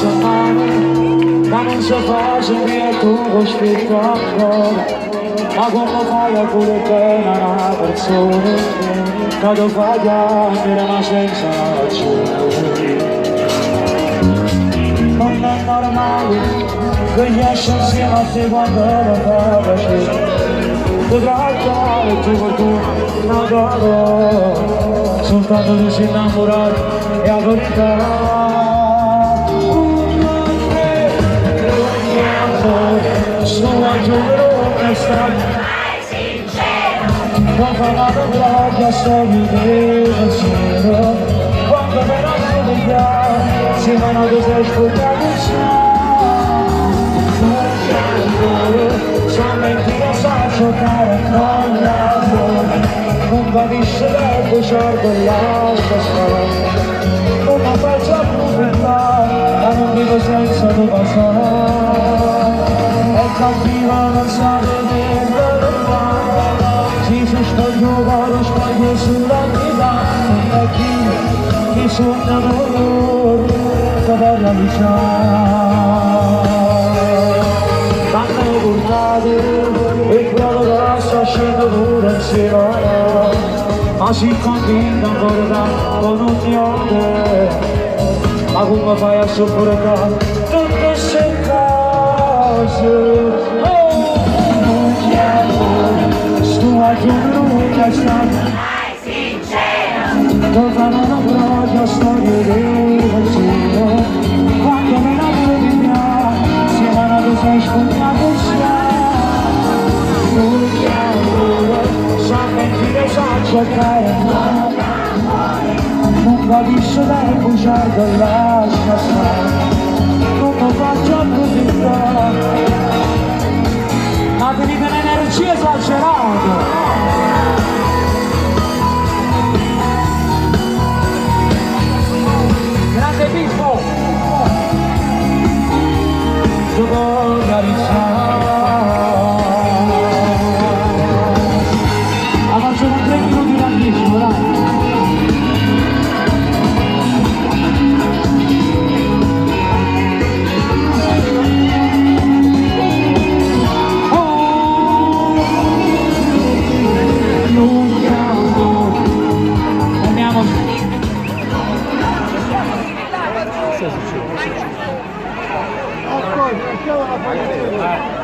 faccio male, ma non so fare via tu scritto ancora. Ma come fai a pure bene una persona che ti fa chiamare ma senza ragione? Non è normale che riesci insieme a te quando lo fa piacere. Potrai fare tu fortuna, ma dopo soltanto tu sei innamorato e la verità. Nun'e ammore, sto a giurare stai mai sincero. Non fa male proprio a sto vivere pensiero. Quando me la verità, se me la sei scordato Nun'e ammore, sono mentire sa giocare con l'amore. Non capisce che bugiardo e lascia stare. Non mi faccio approfittare, ma non vivo senza tu passare. È cattiva, non sa vedere fare. Si sto giocando, spagno sulla vita. E chi sogna d'amore, che va realizzare. M'hanno portato e quello che sta scendo pure insieme a me. Ma si convinta ancora con un niente. Ma come fai a sopportare tutte queste cose? Oh, Nun'e ammore, sto a giurare che stai mai sincero. Non fanno una propria storia di pensiero. Quando me la verità, se me la sei spuntato Nun'e ammore, sa mentire, sa giocare. Non capisce che bugiardo e lascia stare. Non mi faccio approfittare, ma ti dico un'energia esagerata. Grande Pippo, tu vuoi carizzare. La faccio con 3 minuti d'anticipo, dai. Ascolta,